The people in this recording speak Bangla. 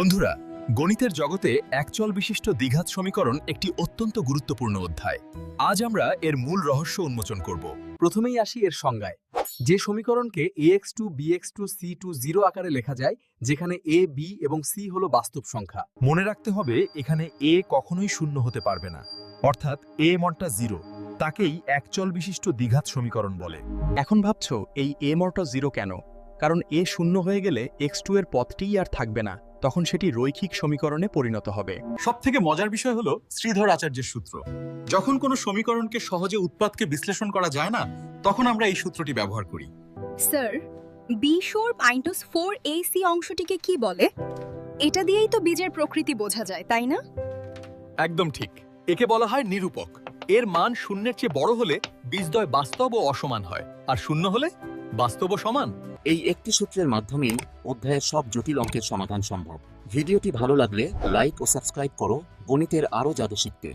বন্ধুরা, গণিতের জগতে একচল বিশিষ্ট দ্বিঘাত সমীকরণ একটি অত্যন্ত গুরুত্বপূর্ণ অধ্যায়। আজ আমরা এর মূল রহস্য উন্মোচন করব। প্রথমেই আসি এর সংজ্ঞায়। যে সমীকরণকে ax2 bx2 c2 0 আকারে লেখা যায়, যেখানে a b এবং c হলো বাস্তব সংখ্যা। মনে রাখতে হবে এখানে এ কখনোই শূন্য হতে পারবে না, অর্থাৎ এ মনটা 0, তাকেই একচল বিশিষ্ট দ্বিঘাত সমীকরণ বলে। এখন ভাবছো এই a মরটা 0 কেন? কারণ a শূন্য হয়ে গেলে x2 এর পদটিই আর থাকবে না, তখন সেটি রৈখিক সমীকরণে পরিণত হবে। সবথেকে মজার বিষয় হলো শ্রীধর আচার্যের সূত্র। যখন কোনো সমীকরণকে সহজে উৎপাদকে বিশ্লেষণ করা যায় না, তখন আমরা এই সূত্রটি ব্যবহার করি। স্যার, বি শোর মাইনাস 4ac অংশটিকে কি বলে? এটা দিয়েই তো বীজের প্রকৃতি বোঝা যায়, তাই না? একদম ঠিক, একে বলা হয় নিরূপক। এর মান শূন্যের চেয়ে বড় হলে বীজদ্বয় বাস্তব ও অসমান হয়, আর শূন্য হলে বাস্তব ও সমান। এই একটি সূত্রের মাধ্যমেই অধ্যায়ের সব জটিল অঙ্কের সমাধান সম্ভব। ভিডিওটি ভালো লাগলে লাইক ও সাবস্ক্রাইব করো গণিতের আরও জাদু শিখতে।